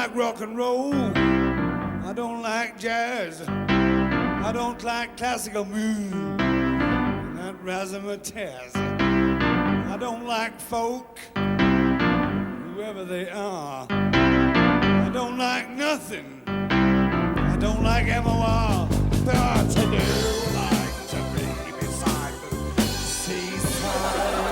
like rock and roll. I don't like jazz. I don't like classical music. And that razzmatazz. I don't like folk, whoever they are. I don't like nothing. I don't like MOR. But I do like to be beside the seaside.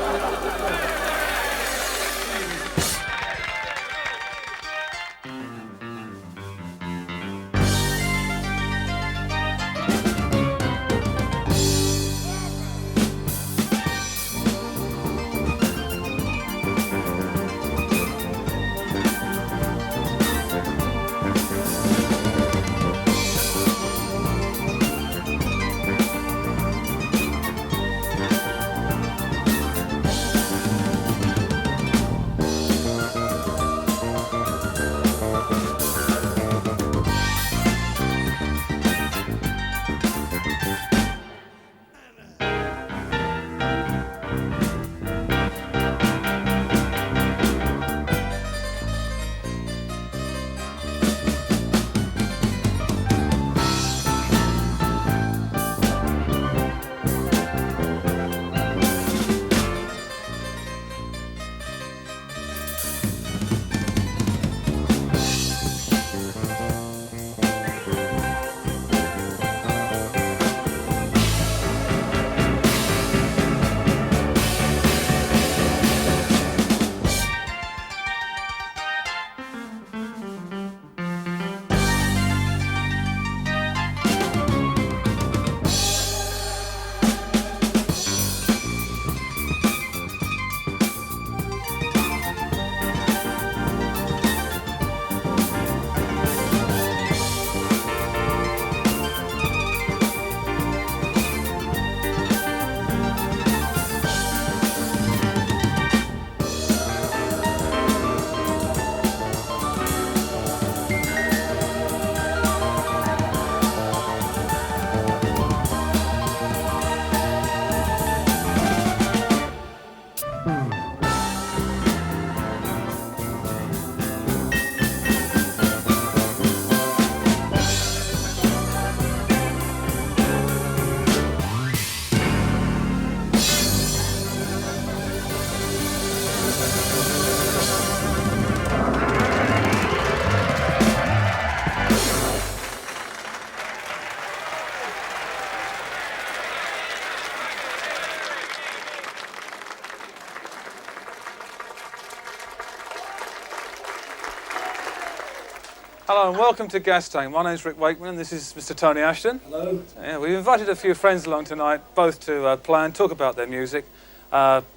Hello and welcome to GasTank. My name's Rick Wakeman and this is Mr. Tony Ashton. Hello. Yeah, we've invited a few friends along tonight, both to play and talk about their music.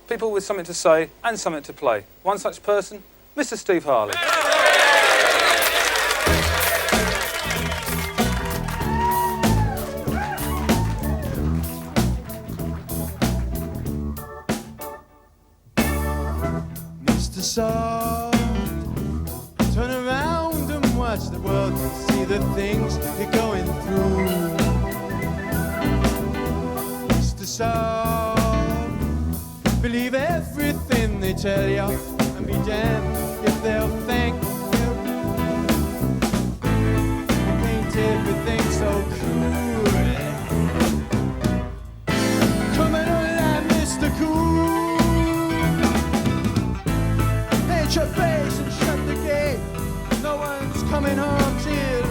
People with something to say and something to play. One such person, Mr. Steve Harley. Mr. Soft, turn around and watch the world, see the things you're going through. Mr. Soft, believe everything they tell you and be damned if they'll thank you. You paint everything so cool. Coming on, Mr. Cool. Your face and shut the gate. No one's coming home till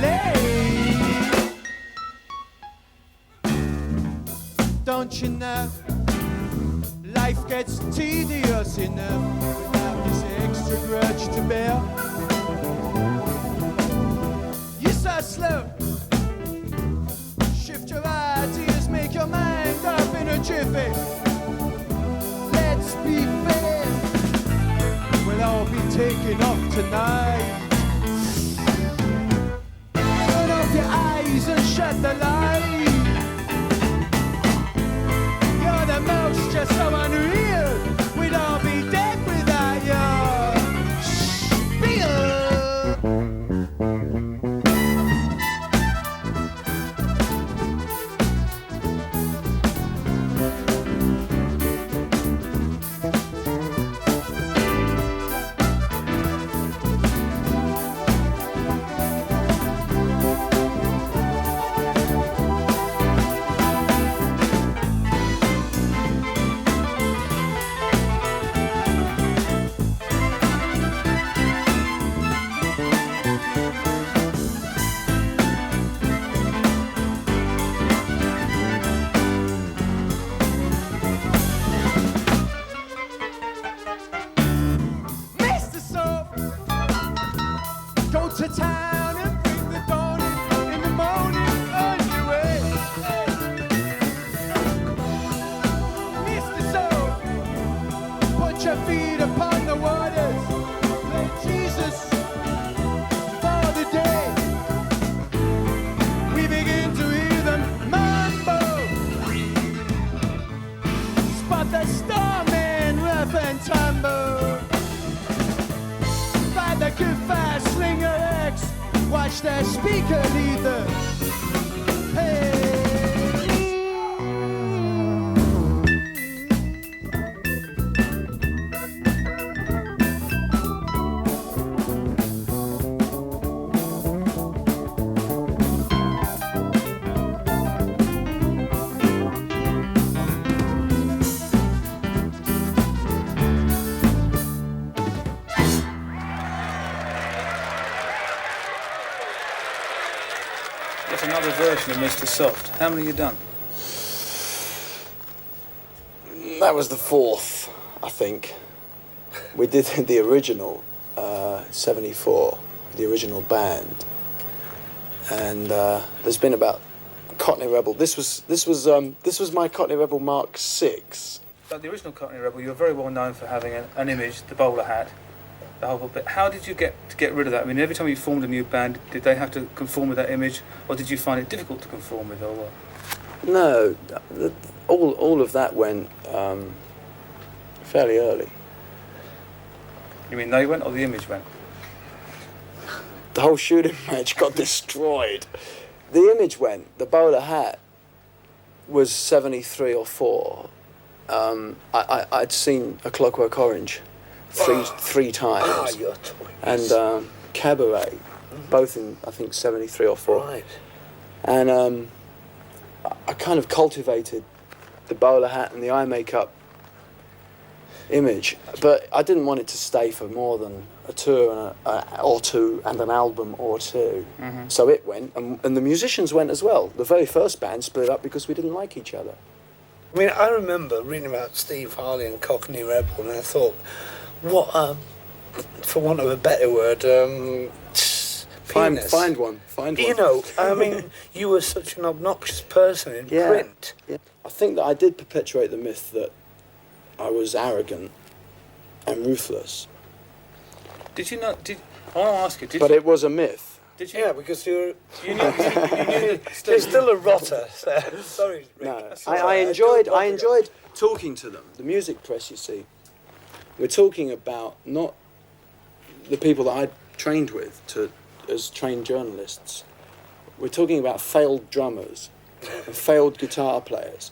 late. Don't you know? Life gets tedious enough without this extra grudge to bear. You start slow. Shift your ideas, make your mind up in a jiffy. Let's be fair. We'll all be taking off tonight. Turn off your eyes and shut the light. You're the most just so unreal. We'd all be dead without your spiel. smash their speaker either. Hey. That's another version of Mr. Soft. How many have you done? That was the fourth, I think. We did the original, 74, the original band. And there's been about Cockney Rebel. This was my Cockney Rebel Mark VI. Like the original Cockney Rebel, you were very well known for having an image, the bowler hat, the whole bit. How did you get rid of that? I mean, every time you formed a new band, did they have to conform with that image, or did you find it difficult to conform with, or what? No, all of that went fairly early. You mean they went, or the image went? The whole shooting match got destroyed. The image went. The bowler hat was 73 or 4. I'd seen A Clockwork Orange three times. You're talking. And Cabaret, both in, I think, 73 or 4. Right. And I kind of cultivated the bowler hat and the eye makeup image, but I didn't want it to stay for more than a tour or two and an album or two. Mm-hmm. So it went, and the musicians went as well. The very first band split up because we didn't like each other. I mean, I remember reading about Steve Harley and Cockney Rebel, and I thought, what, for want of a better word, penis. Find one. You know, I mean, you were such an obnoxious person in print. Yeah. I think that I did perpetuate the myth that I was arrogant and ruthless. Did you not? I want to ask you. But it was a myth. Did you? Yeah, because you You knew you're still a rotter. So. Sorry, Rick. No, That's all I right. enjoyed talking to them. The music press, you see, we're talking about not the people that I trained with as trained journalists. We're talking about failed drummers and failed guitar players.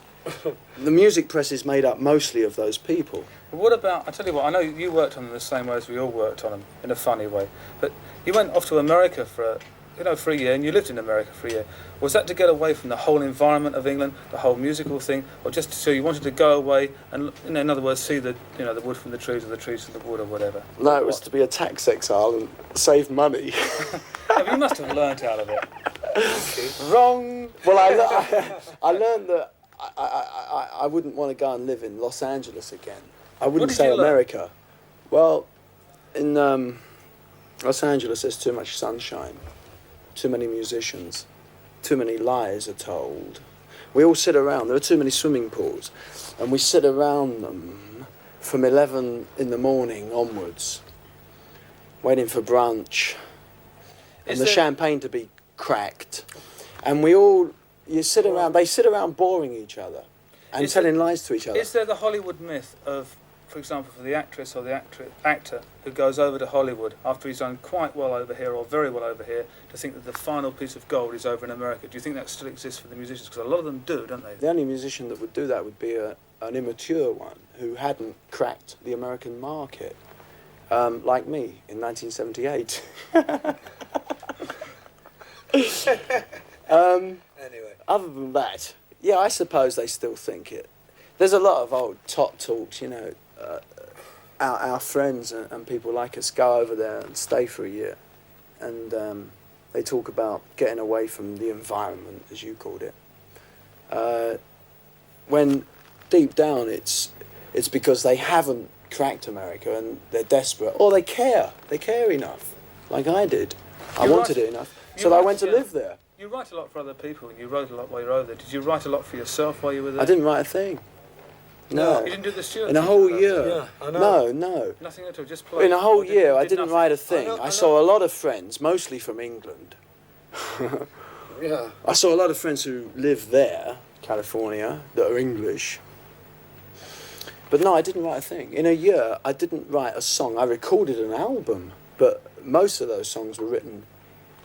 The music press is made up mostly of those people. But what about? I tell you what. I know you worked on them the same way as we all worked on them, in a funny way. But you went off to America for a year, and you lived in America for a year. Was that to get away from the whole environment of England, the whole musical thing, or just so you wanted to go away and, in other words, see the the wood from the trees, or the trees from the wood, or whatever? No, it was to be a tax exile and save money. Yeah, but you must have learnt out of it. Wrong. Well, I learned that I wouldn't want to go and live in Los Angeles again. I wouldn't did say you learn? America. Well, in Los Angeles, there's too much sunshine, too many musicians, too many lies are told. We all sit around. There are too many swimming pools, and we sit around them from 11 in the morning onwards, waiting for brunch and the champagne to be cracked, and they sit around boring each other and telling lies to each other. Is there the Hollywood myth of, for example, for the actress or the actor who goes over to Hollywood after he's done quite well over here or very well over here to think that the final piece of gold is over in America? Do you think that still exists for the musicians? Because a lot of them do, don't they? The only musician that would do that would be an immature one who hadn't cracked the American market, like me in 1978. Anyway. Other than that, yeah, I suppose they still think it. There's a lot of old top talks, our friends and people like us go over there and stay for a year, and they talk about getting away from the environment, as you called it. When deep down it's because they haven't cracked America and they're desperate, or they care enough, like I did. I wanted it enough, so I went to live there. You write a lot for other people, and you wrote a lot while you were over there. Did you write a lot for yourself while you were there? I didn't write a thing. No. You didn't do the stewardship? In a whole year. Yeah, I know. No. Nothing at all, just play? In a whole year, I didn't nothing? write a thing. I know. I saw a lot of friends, mostly from England. Yeah. I saw a lot of friends who live there, California, that are English. But no, I didn't write a thing. In a year, I didn't write a song. I recorded an album, but most of those songs were written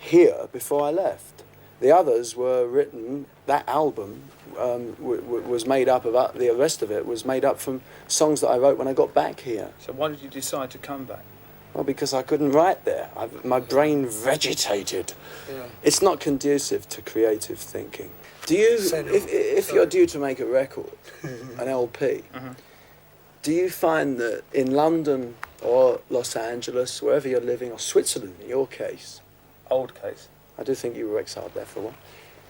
here before I left. The others were written, that album was made up of, the rest of it was made up from songs that I wrote when I got back here. So why did you decide to come back? Well, because I couldn't write there. My brain vegetated. Yeah. It's not conducive to creative thinking. Do you, if you're due to make a record, an LP, do you find that in London or Los Angeles, wherever you're living, or Switzerland in your case, Old case. I do think you were exiled there for a while,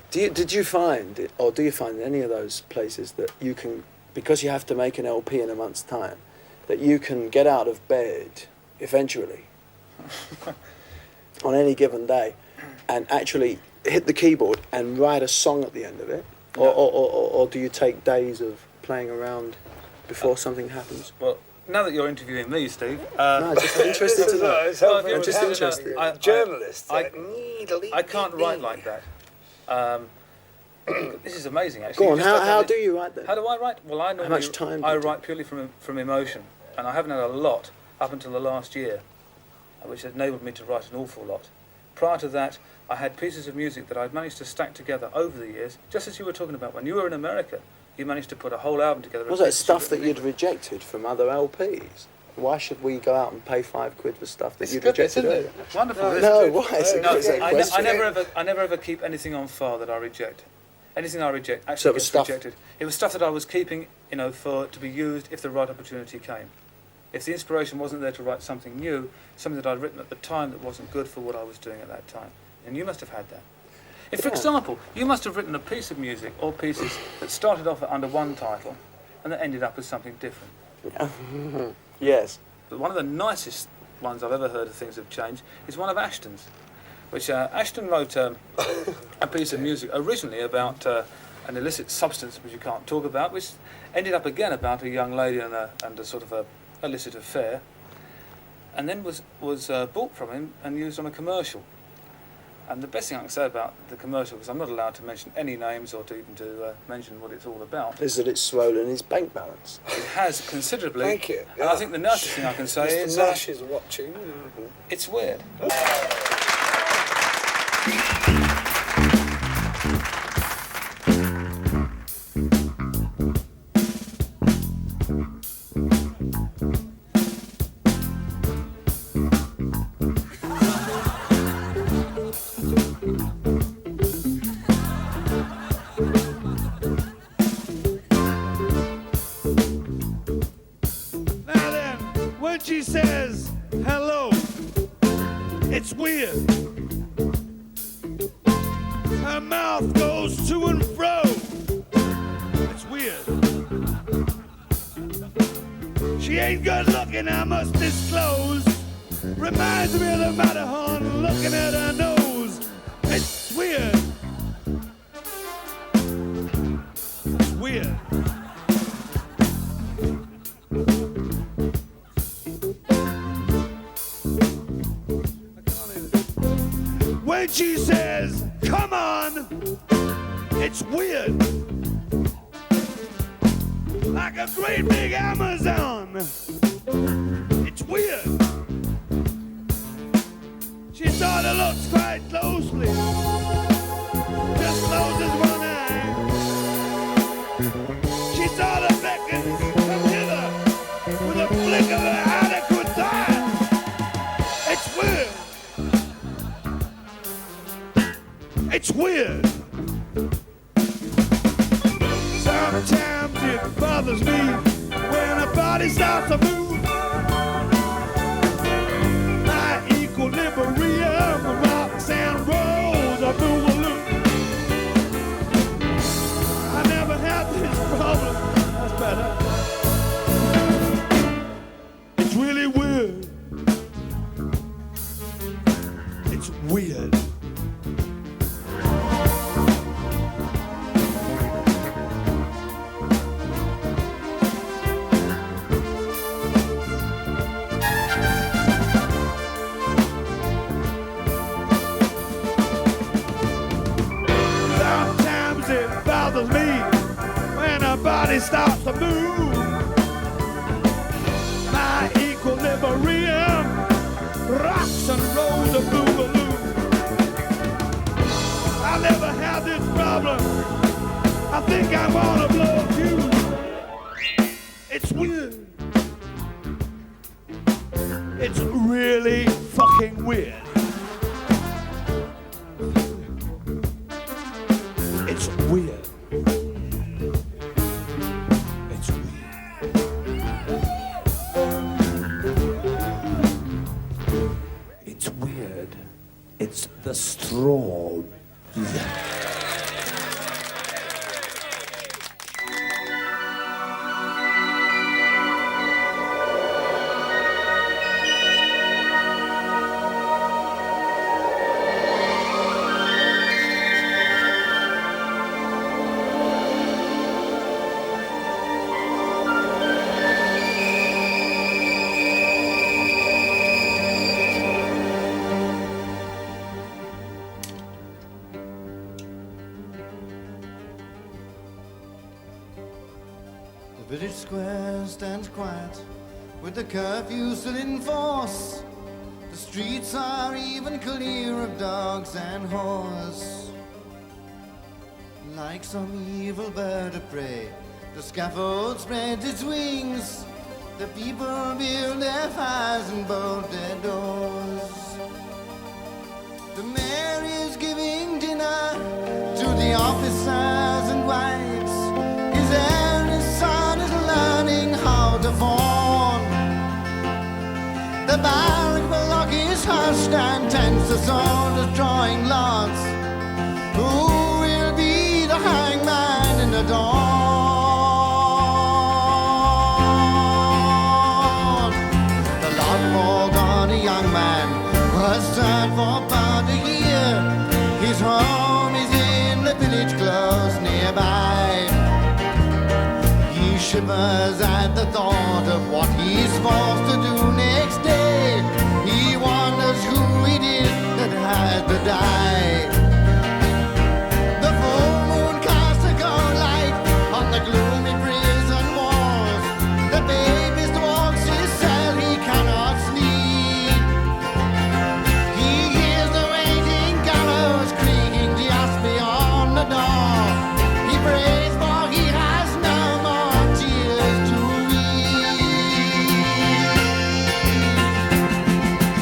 did you find, or do you find any of those places that you can, because you have to make an LP in a month's time, that you can get out of bed eventually on any given day and actually hit the keyboard and write a song at the end of it? No. Or do you take days of playing around before something happens? Well, now that you're interviewing me, Steve, No, just interested to know. It's helpful. I'm just interested. Journalists. I can't write like that. This is amazing, actually. Go on, You just how have to- do you write then? How do I write? Well, I normally much time do I you write purely from emotion, and I haven't had a lot up until the last year, which enabled me to write an awful lot. Prior to that, I had pieces of music that I'd managed to stack together over the years, just as you were talking about. When you were in America, you managed to put a whole album together. of Was that pieces stuff you'd that written you'd in rejected from other LPs? Why should we go out and pay £5 for stuff that It's you'd good, rejected isn't it? earlier? England. Wonderful. No, isn't No, it? why? It's a No, great I question. never ever keep anything on file that I reject. Anything I reject So actually it was gets stuff- rejected. It was stuff that I was keeping, to be used if the right opportunity came. If the inspiration wasn't there to write something new, something that I'd written at the time that wasn't good for what I was doing at that time. And you must have had that. If, for Yeah. example, you must have written a piece of music or pieces that started off under one title and that ended up as something different. Yes. But one of the nicest ones I've ever heard of things have changed is one of Ashton's, which Ashton wrote a piece of music originally about an illicit substance which you can't talk about, which ended up again about a young lady and a sort of a illicit affair, and then was bought from him and used on a commercial. And the best thing I can say about the commercial, because I'm not allowed to mention any names or to mention what it's all about, Is that it's swollen his bank balance? it has considerably. Thank you. And I think the nicest thing I can say Mr. is Nash is watching. it's weird. Now then, when she says hello, it's weird. Her mouth goes to and fro. It's weird. She ain't good looking, I must disclose. Reminds me of the Matterhorn looking at her nose. It's weird. It's weird. When she says, come on, it's weird. Like a great big Amazon. It's weird. She sort of looks quite closely. Just closes one eye. She sort of beckons, come hither, with a flick of her adequate eye. It's weird. It's weird. Sometimes it bothers me when a body starts to move. My equilibrium rocks and rolls a boogaloo. I never had this problem. That's better. It's really weird. It's weird. Sometimes it bothers me when a body starts to move. My equilibrium rocks and rolls a boogaloo. got this problem. I think I wanna blow a fuse. It's weird. It's really fucking weird. It's weird. It's weird. It's weird. It's the Strawbs. The village square stands quiet with the curfew still in force. The streets are even clear of dogs and whores. Like some evil bird of prey, the scaffold spreads its wings. The people build their fires and bolt their doors. The mayor is giving dinner to the officers and wives. His eldest son is learning how to fawn. The barrack block is hushed and tense, the soldiers drawing lots. Who will be the hangman in the dawn? The lot falls on a young man who has served for about a year. His home is in the village close nearby. He shivers at the thought of what he's forced to do next day. He wonders who it is that has to die. The full moon casts a gold light on the gloomy prison walls. The baby walks his cell, he cannot sleep. He hears the waiting gallows creaking just beyond the door. He prays for he has no more tears to weep.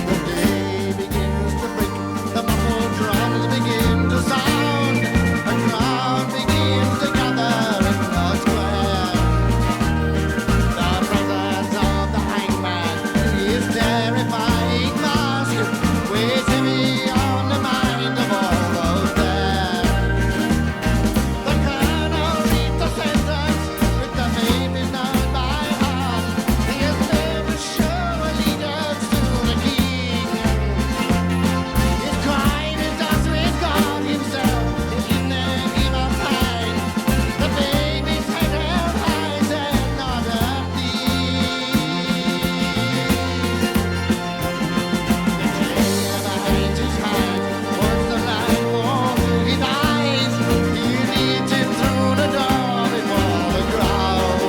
The day begins to break, the muffled drums begin to sound. A crowd begins to gather in the square. The brothers of the hangman, his terrifying mask weighs heavy on the mind of all those there. The colonel reads the sentence with the babies known by heart. He has never shown allegiance to the king. His crime is done with God himself. In their game of time, the baby's head held high and not a thief. The tailor behind his hand puts the blindfold to his eyes. He leads him through the door before the crowd.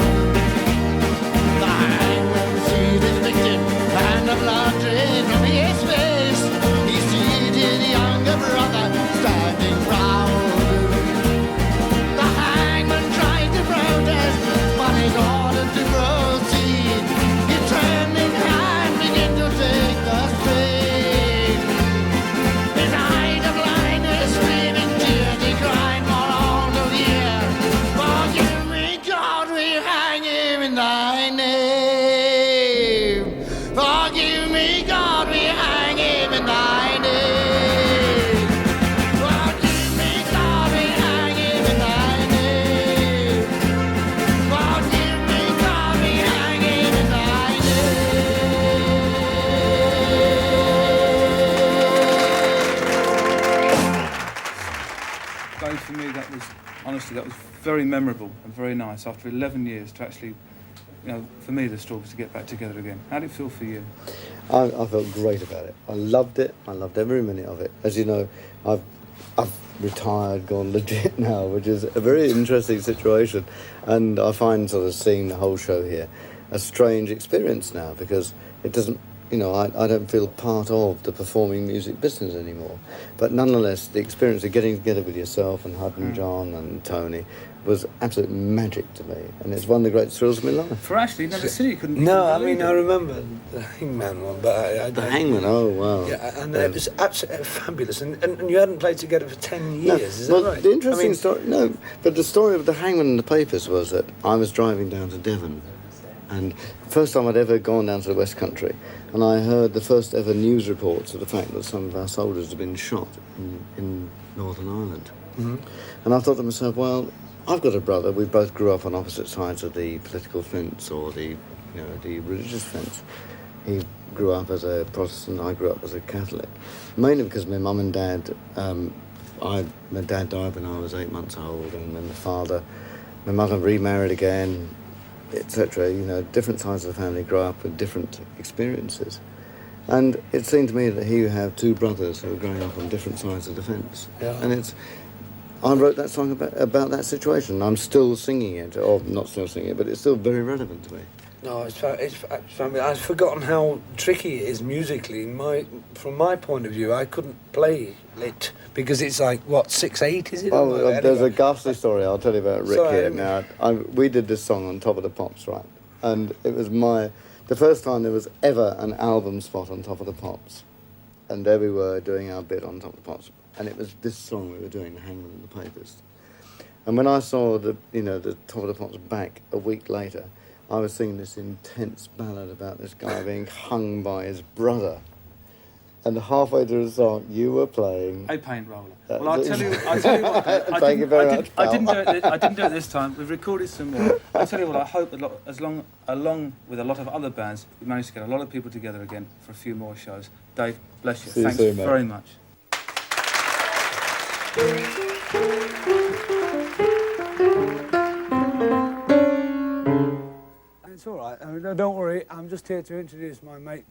The hangman sees his victim and the blood drains from his face. He sees his younger brother standing proud. The hangman tries to protest, but is ordered to proceed. His trembling hand begins to take the strain. His eyes are blinded, screaming tears, he cried for all to hear. Forgive me, God, we hang him in thy name. Forgive me, God, we hang him in thy name. Forgive me, God, we hang him in thy name. Forgive me, God, we hang him in thy name. Dave, for me, that was honestly very memorable and very nice. After 11 years, to actually, for me, the Strawbs to get back together again. How did it feel for you? I felt great about it. I loved it. I loved every minute of it. As you know, I've retired, gone legit now, which is a very interesting situation. And I find sort of seeing the whole show here a strange experience now, because it doesn't I don't feel part of the performing music business anymore. But nonetheless, the experience of getting together with yourself and Hud and John and Tony was absolute magic to me, and it's one of the great thrills of my life. For Ashley, you never see, you couldn't. No, I mean, I remember the Hangman one, but The Hangman, oh wow. Yeah, and it was absolutely fabulous. And you hadn't played together for 10 years, is well, that right? the interesting I mean, story, no, but the story of the Hangman and the Papers was that I was driving down to Devon, and first time I'd ever gone down to the West Country, and I heard the first ever news reports of the fact that some of our soldiers had been shot in Northern Ireland. Mm-hmm. And I thought to myself, well, I've got a brother. We both grew up on opposite sides of the political fence, or the religious fence. He grew up as a Protestant. I grew up as a Catholic, mainly because my mum and dad. My dad died when I was 8 months old, and then my mother remarried again, etc. Different sides of the family grow up with different experiences. And it seemed to me that here you have two brothers who are growing up on different sides of the fence. Yeah. And I wrote that song about that situation. I'm still singing it, or not still singing it, but it's still very relevant to me. No, it's family. I've forgotten how tricky it is musically. From my point of view, I couldn't play it because it's like, what, 6/8, is it? Oh, there's a ghastly story I'll tell you about Rick Sorry, here. Now, we did this song on Top of the Pops, right? And it was the first time there was ever an album spot on Top of the Pops. And there we were doing our bit on Top of the Pops. And it was this song we were doing, The Hangman and the Papers. And when I saw the Top of the Pops back a week later, I was singing this intense ballad about this guy being hung by his brother. And halfway through the song, you were playing A paint roller. Well, I'll tell you what. Thank you very much, I didn't do it this time. We've recorded some more. I'll tell you what. I hope along with a lot of other bands, we managed to get a lot of people together again for a few more shows. Dave, bless you. See you Thanks soon, mate. very much. It's all right. I mean, don't worry. I'm just here to introduce my mate,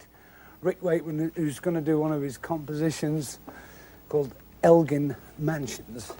Rick Wakeman, who's going to do one of his compositions called Elgin Mansions.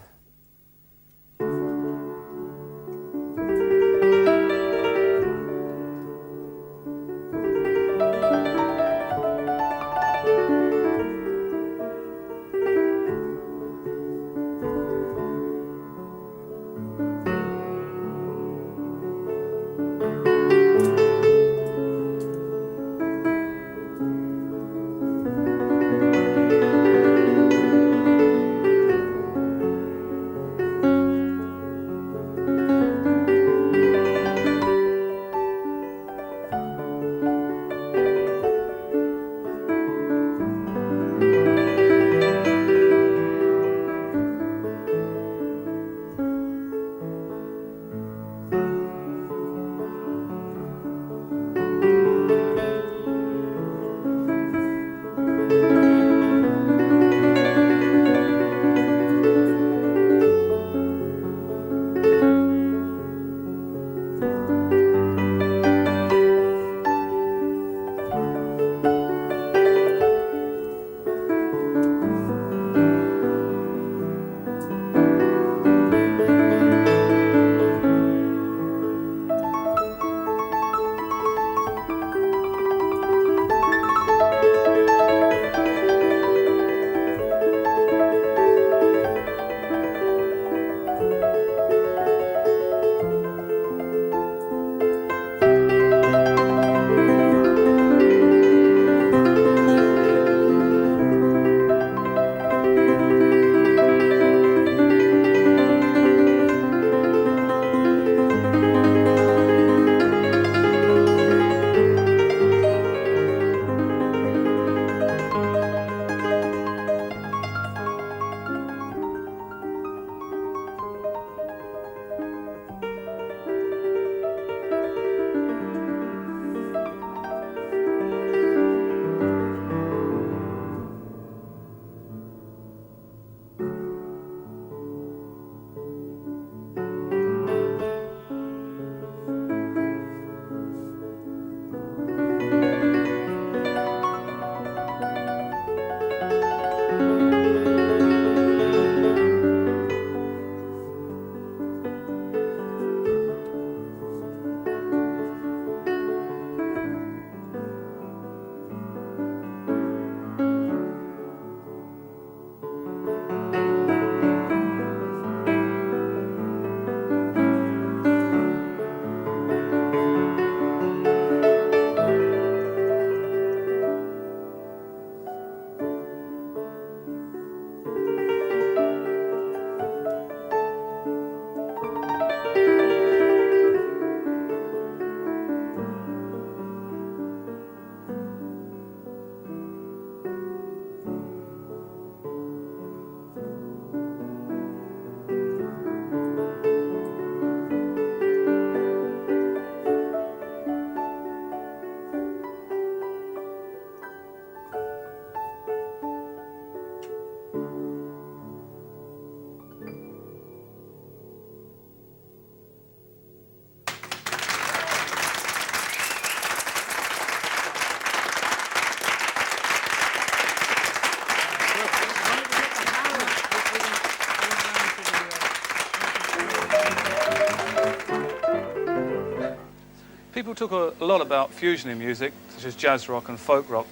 People talk a lot about fusion in music, such as jazz rock and folk rock,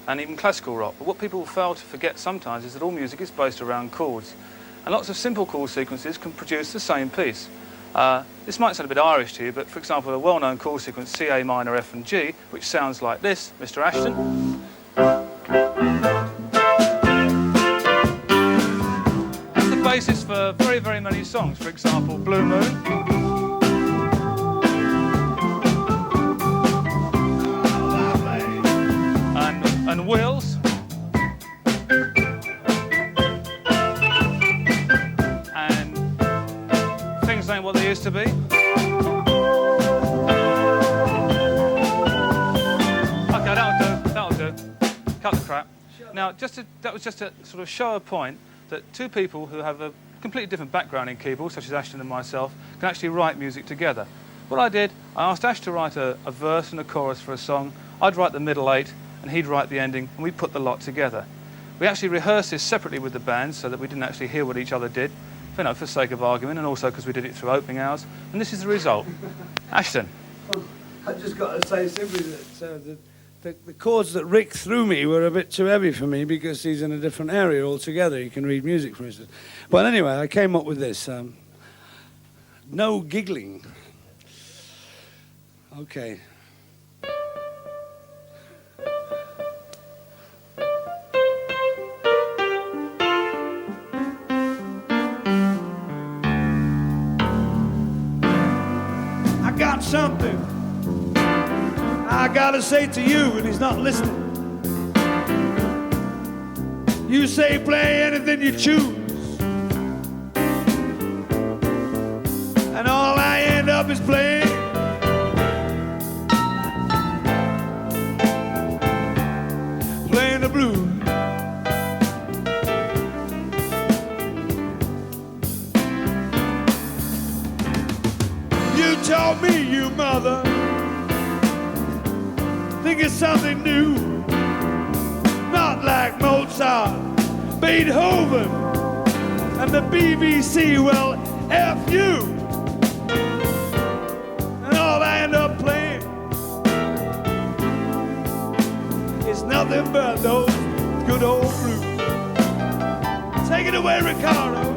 and even classical rock. But what people fail to forget sometimes is that all music is based around chords. And lots of simple chord sequences can produce the same piece. This might sound a bit Irish to you, but for example, a well-known chord sequence, C, A minor, F and G, which sounds like this, Mr. Ashton. That's the basis for very, very many songs. For example, Blue Moon. And Wheels. And things ain't what they used to be. Okay, that'll do. Cut the crap. Now, that was just to sort of show a point that two people who have a completely different background in keyboard, such as Ashton and myself, can actually write music together. What I did, I asked Ash to write a verse and a chorus for a song. I'd write the middle eight, and he'd write the ending, and we put the lot together. We actually rehearsed this separately with the band so that we didn't actually hear what each other did, you know, for sake of argument, and also because we did it through opening hours. And this is the result. Ashton. I've just got to say simply that the chords that Rick threw me were a bit too heavy for me because he's in a different area altogether. He can read music, for instance. But anyway, I came up with this. No giggling. Okay. Got something I gotta say to you, and he's not listening. You say play anything you choose, and all I end up is playing the blues. You told me, you mother, think it's something new, not like Mozart, Beethoven, and the BBC. Well, F you, and all I end up playing is nothing but those good old blues. Take it away, Ricardo.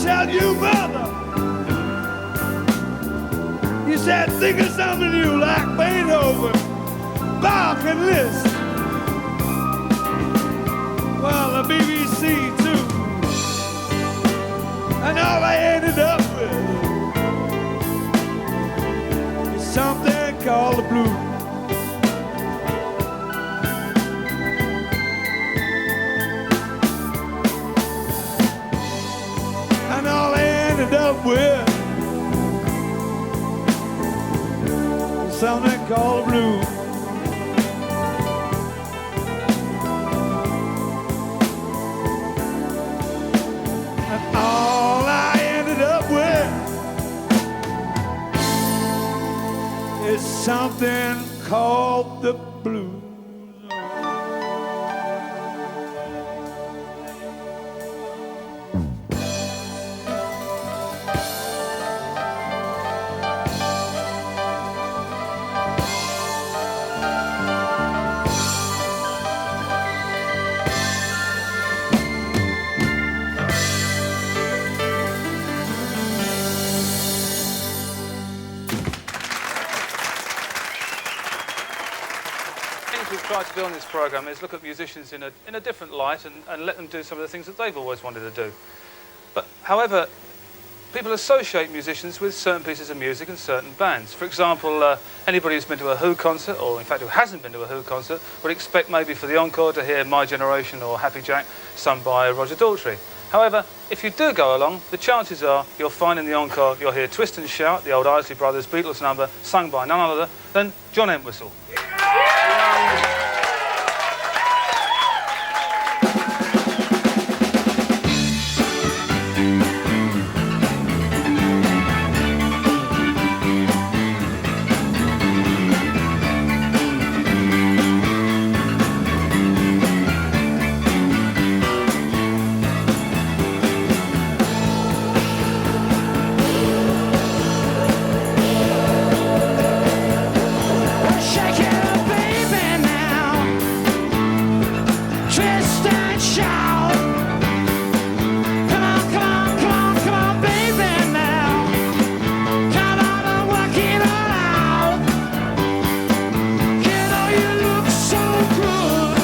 Tell you, mother, you said think of something new like Beethoven, Bach and Liszt. Well, the BBC too. And all I ended up with is something called the blues. Up with something called blues. And all I ended up with is something called the blues. things we've tried to do on this programme is look at musicians in a different light and let them do some of the things that they've always wanted to do. But, however, people associate musicians with certain pieces of music and certain bands. For example, anybody who's been to a Who concert, or in fact who hasn't been to a Who concert, would expect maybe for the encore to hear My Generation or Happy Jack sung by Roger Daltrey. However, if you do go along, the chances are you'll find in the encore you'll hear Twist and Shout, the old Isley Brothers Beatles number, sung by none other than John Entwistle. Shake it up, baby, now. Twist and shout. Come on, come on, come on, come on, baby, now. Come on and work it all out. You know you look so good.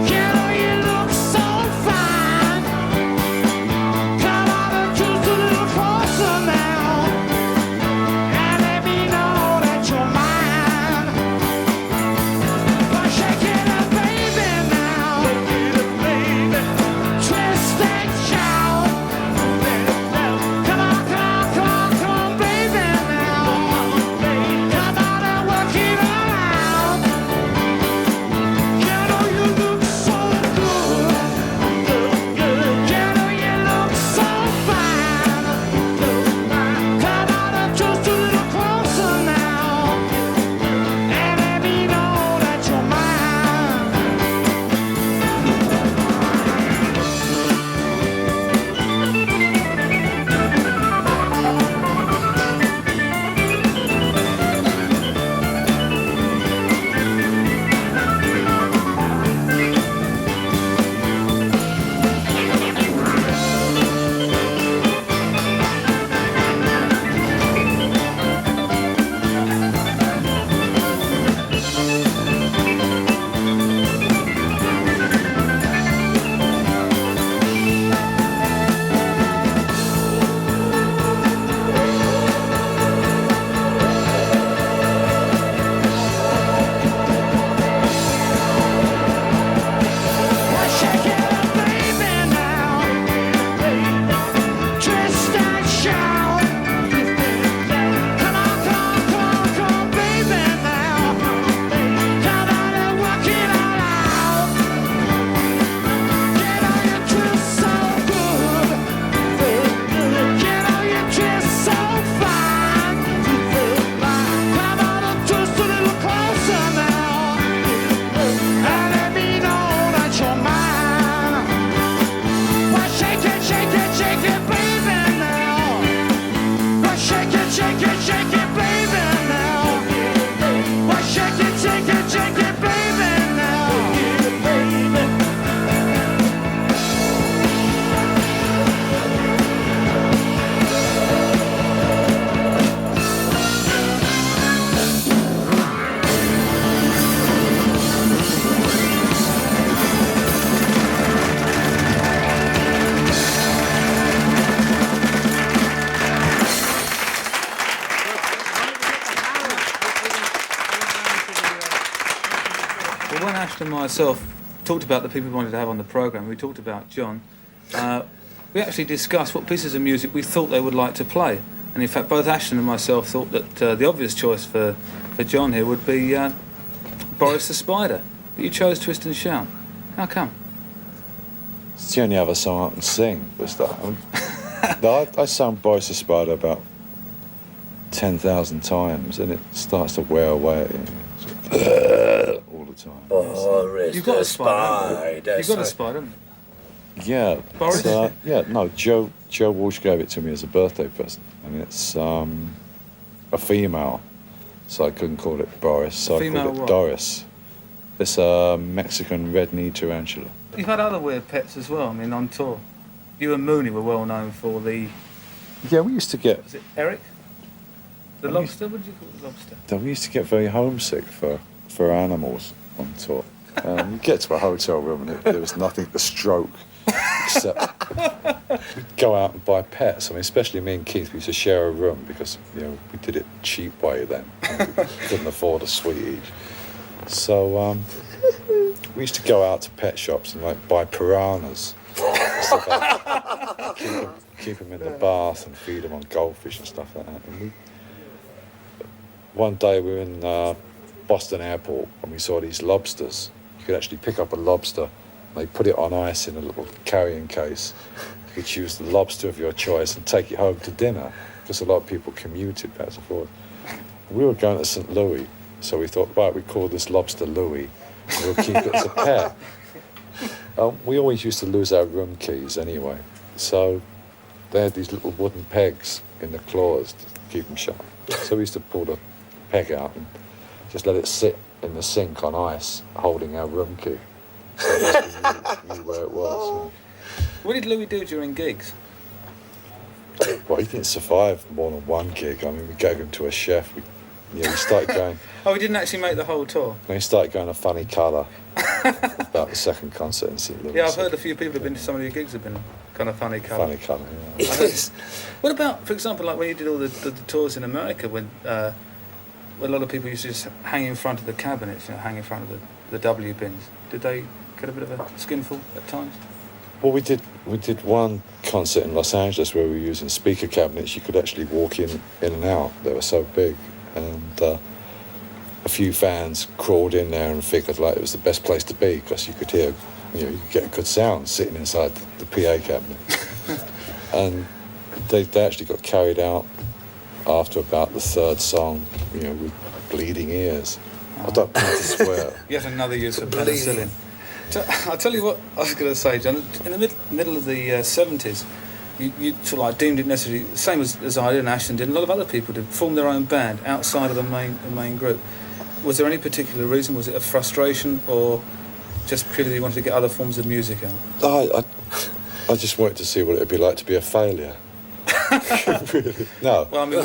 You know you look so fine. Come on and just a little closer now. And let me know that you're mine. But shake it up, baby, now. Twist and shout. Come on, come on, come on, come on, baby, now. Come on and work it all out. You know you look so good. You know you look so fine. Come on and just a little closer now. And let me know that you're mine. Shake it up, baby, now. Twist and shout. Come on, come on, come on, come on, baby, now. Come on and work it all out. You know you twist so good. You know you twist so fine. Come on and twist a little closer now. And let me know that you're mine. Well, shake it, baby, now. Well, shake it, baby, now. Well, shake it, baby, now. Well, when Ashton and myself talked about the people we wanted to have on the programme, we talked about John, we actually discussed what pieces of music we thought they would like to play. And in fact, both Ashton and myself thought that the obvious choice for John here would be Boris the Spider. But you chose Twist and Shout. How come? It's the only other song I can sing. Was that? I sung Boris the Spider about 10,000 times, and it starts to wear away at you. All the time. Boris You've got the a spider. Spider. You've got a spider, haven't you? Yeah. Boris? Yeah, no, Joe Walsh gave it to me as a birthday present, and it's a female, so I couldn't call it Boris, so I called it what? Doris. It's a Mexican red-kneed tarantula. You've had other weird pets as well, I mean, on tour. You and Mooney were well known for the... Yeah, we used to get... Was it Eric? The lobster? What did you call the lobster? We used to get very homesick for for animals on tour. You get to a hotel room and there was nothing to stroke except go out and buy pets. I mean, especially me and Keith, we used to share a room because, you know, we did it cheap way then. We couldn't afford a suite each. So we used to go out to pet shops and like buy piranhas. Stuff like that. Keep them in the bath and feed them on goldfish and stuff like that. And one day we were in Boston Airport and we saw these lobsters. You could actually pick up a lobster. They put it on ice in a little carrying case. You could choose the lobster of your choice and take it home to dinner because a lot of people commuted back and forth. We were going to St. Louis, so we thought, right, we call this lobster Louis and we'll keep it as a pet. We always used to lose our room keys anyway, so they had these little wooden pegs in the claws to keep them shut. So we used to pull the peg out and just let it sit in the sink on ice, holding our room key. So at least we knew where it was. What did Louis do during gigs? Well, he didn't survive more than one gig. I mean, we gave him to a chef. We started going. Oh, he didn't actually make the whole tour? He started going a funny colour about the second concert in St. Louis. Yeah, I've heard a few people have been to some of your gigs have been kind of funny colour. Funny colour, yeah. What about, for example, like when you did all the tours in America, when a lot of people used to just hang in front of the cabinets, hang in front of the W bins. Did they get a bit of a skinful at times? Well, we did one concert in Los Angeles where we were using speaker cabinets. You could actually walk in and out. They were so big, and a few fans crawled in there and figured like it was the best place to be because you could hear, you could get a good sound sitting inside the PA cabinet. And they actually got carried out after about the third song, with bleeding ears. I don't mean to swear. Yet another use of penicillin. I'll tell you what I was going to say, John. In the middle of the 70s, you sort of like deemed it necessary, the same as I did and Ashton did, and a lot of other people did, form their own band outside of the main group. Was there any particular reason? Was it a frustration, or just purely you wanted to get other forms of music out? I just wanted to see what it would be like to be a failure. Really? No. Well, I mean,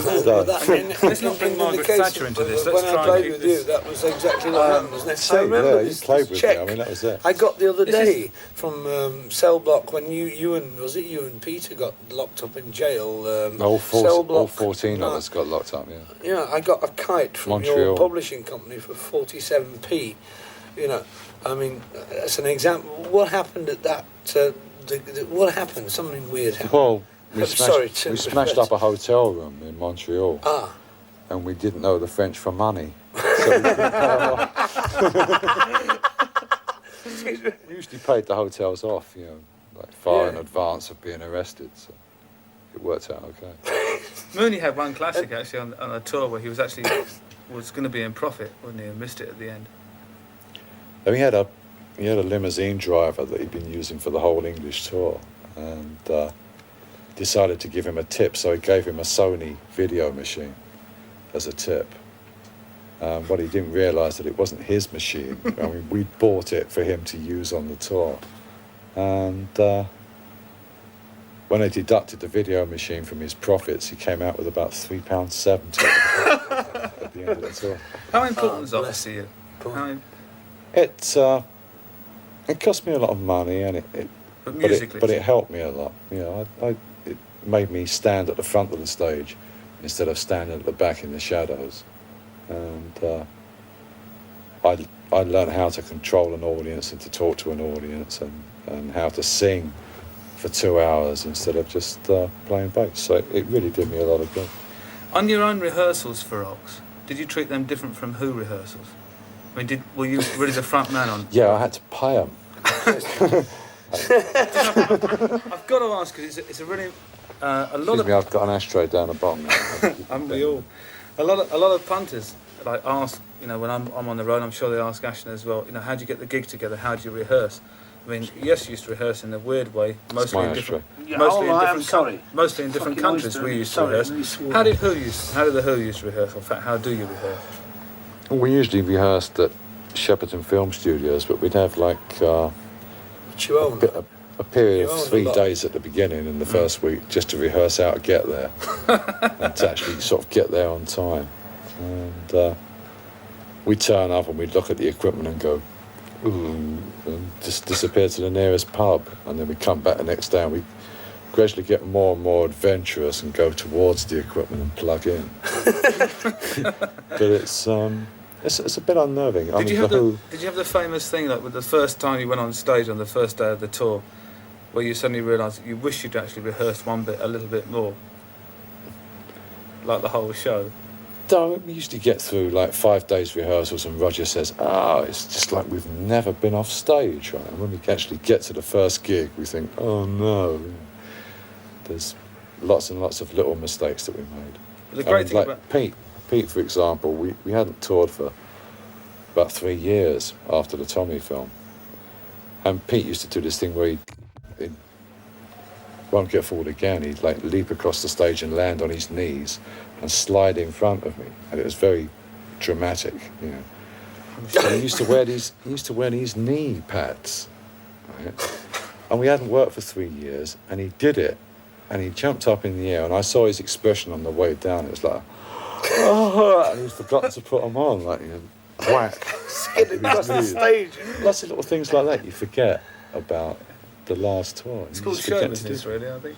let's not bring Margaret Thatcher into this. Let's when I played with you, that was exactly what happened, wasn't it? I remember you played with check me. I mean, that was it. I got the other day from Cell Block when you and Peter got locked up in jail. All Cell Block, 14 of us got locked up, yeah. Yeah, I got a kite from Montreal. your publishing company for 47p. I mean, that's an example. What happened at that? What happened? Something weird happened. Well, we smashed up a hotel room in Montreal. And we didn't know the French for money. So we couldn't pay them off. We usually paid the hotels off, like far in advance of being arrested. So it worked out okay. Mooney had one classic actually on a tour where he was going to be in profit, wasn't he? And missed it at the end. And he had a limousine driver that he'd been using for the whole English tour, and decided to give him a tip, so he gave him a Sony video machine as a tip. But he didn't realise that it wasn't his machine. I mean, we'd bought it for him to use on the tour. And when they deducted the video machine from his profits, he came out with about £3.70 at the end of the tour. How important is office to you? It cost me a lot of money, and but it helped me a lot. It made me stand at the front of the stage instead of standing at the back in the shadows, and I learned how to control an audience and to talk to an audience, and how to sing for 2 hours instead of just playing bass. So it really did me a lot of good. On your own rehearsals for Ox, did you treat them different from Who rehearsals? I mean, were you really the front man on? Yeah, I had to pay them. I've got to ask, because it's a really a lot Excuse me, I've got an ashtray down the bottom. A lot of punters like ask, when I'm on the road, I'm sure they ask Ashton as well. How do you get the gig together? How do you rehearse? I mean, yes, you used to rehearse in a weird way, mostly in different countries. We used to rehearse. How did the Who used to rehearse? In fact, how do you rehearse? We usually rehearsed at Shepperton Film Studios, but we'd have like a period of 3 days at the beginning in the first week just to rehearse how to get there and to actually sort of get there on time. And we'd turn up and we'd look at the equipment and go, ooh, and just disappear to the nearest pub. And then we'd come back the next day and we'd gradually get more and more adventurous and go towards the equipment and plug in. But it's a bit unnerving. Did you have the famous thing, like with the first time you went on stage on the first day of the tour, where you suddenly realised that you wish you'd actually rehearsed one bit a little bit more, like the whole show? We usually get through like 5 days rehearsals and Roger says, it's just like we've never been off stage, right? And when we actually get to the first gig, we think, oh no. There's lots and lots of little mistakes that we made. The great thing like about Pete, for example, we hadn't toured for about 3 years after the Tommy film. And Pete used to do this thing where he won't get forward again. He'd like leap across the stage and land on his knees and slide in front of me, and it was very dramatic, you know. And he used to wear these knee pads, right? And we hadn't worked for 3 years, and he did it, and he jumped up in the air, and I saw his expression on the way down. It was like, oh, and he'd forgotten to put them on, like, you know, whack. Skidding across the stage. Lots of little things like that you forget about the last tour. it's You called just show forget to business, do- really, I think.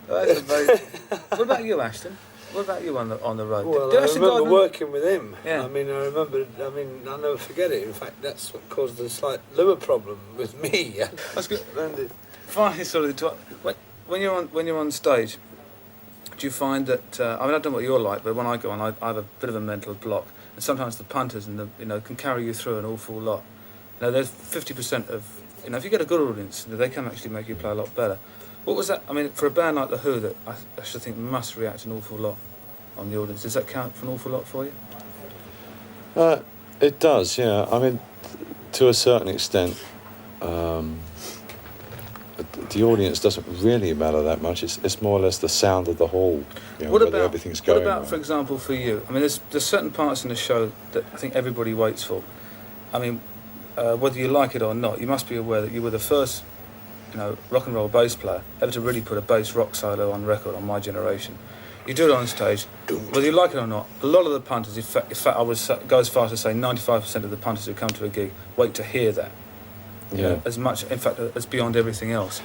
That's amazing. What about you, Ashton? What about you on the road? Well, Did I Ashton remember Gardner- working with him. Yeah. I mean, I'll never forget it. In fact, that's what caused the slight liver problem with me. That's good. And Finally, sort of, when you're on stage, do you find that? I don't know what you're like, but when I go on, I have a bit of a mental block, and sometimes the punters can carry you through an awful lot. There's 50% of if you get a good audience, they can actually make you play a lot better. What was that? I mean, for a band like The Who, that I should think must react an awful lot on the audience. Does that count for an awful lot for you? It does, yeah. I mean, to a certain extent, the audience doesn't really matter that much. It's more or less the sound of the hall, whether everything's going What about, right. for example, for you? I mean, there's certain parts in the show that I think everybody waits for. I mean, whether you like it or not, you must be aware that you were the first, rock and roll bass player ever to really put a bass rock solo on record on My Generation. You do it on stage, whether you like it or not. A lot of the punters, in fact, I would go as far as to say 95% of the punters who come to a gig wait to hear that. As much, in fact, as beyond everything else.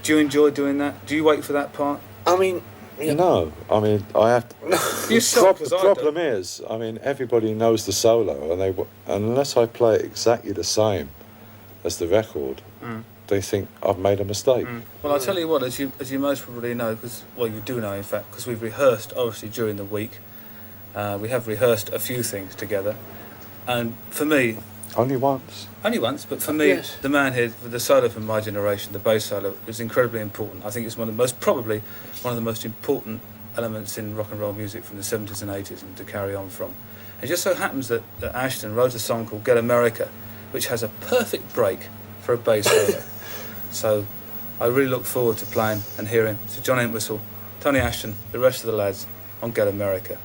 Do you enjoy doing that? Do you wait for that part? I mean, No, I mean, I have to... The problem is, I mean, everybody knows the solo, and unless I play it exactly the same as the record, they think I've made a mistake. Well, I'll tell you what, as you most probably know, you do know, in fact, because we've rehearsed, obviously, during the week. We have rehearsed a few things together. And for me... Only once, but for me, Yes. the man here, with the solo from My Generation, the bass solo, is incredibly important. I think it's probably one of the most important elements in rock and roll music from the 70s and 80s and to carry on from. It just so happens that Ashton wrote a song called Get America, which has a perfect break for a bass solo. So I really look forward to playing and hearing Sir John Entwistle, Tony Ashton, the rest of the lads on Get America.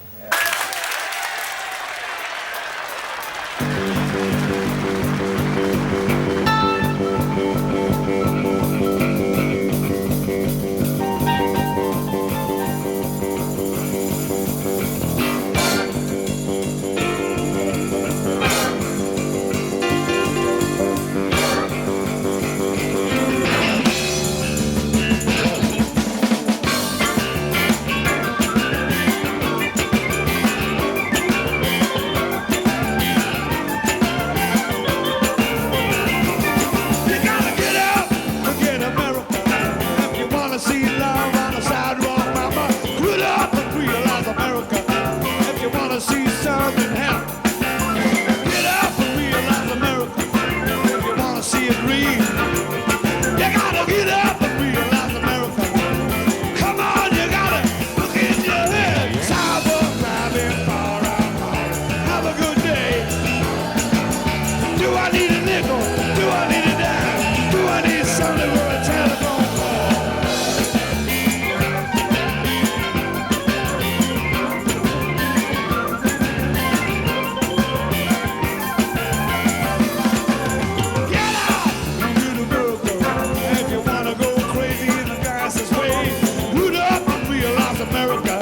America,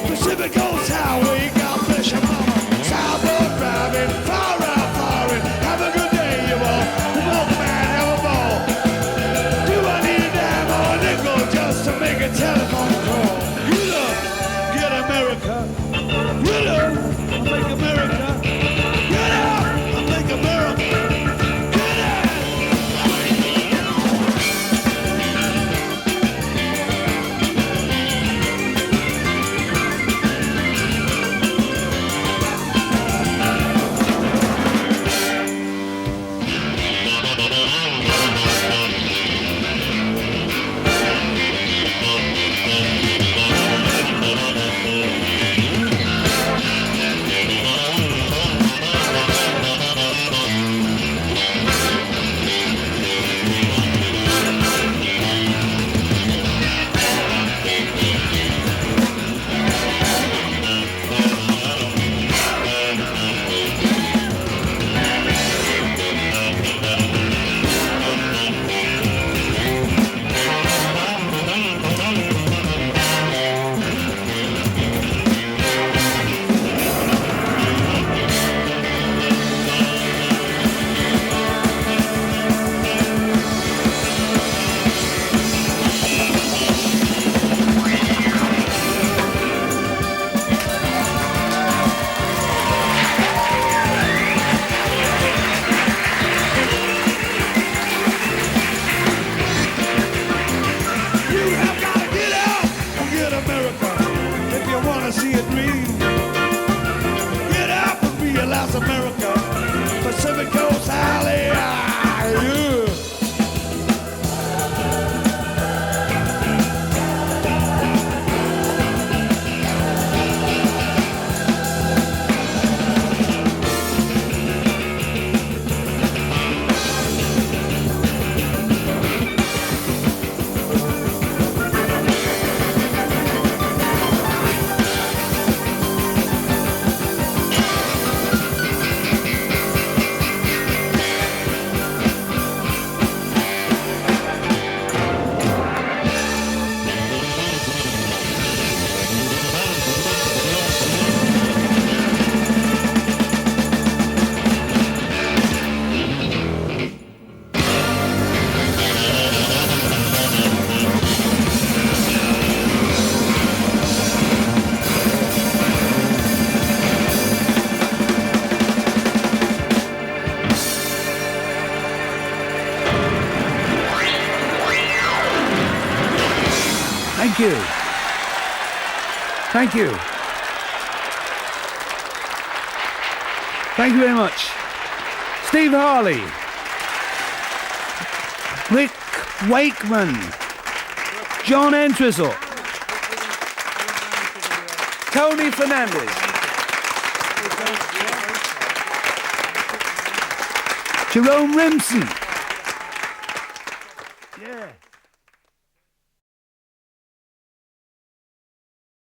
Pacific Coast Highway, God bless your mama. Southward America, Pacific Coast Harley. Yeah. Thank you. Thank you. Thank you very much. Steve Harley. Rick Wakeman. John Entwistle. Tony Fernandez. Jerome Rimson. Yeah.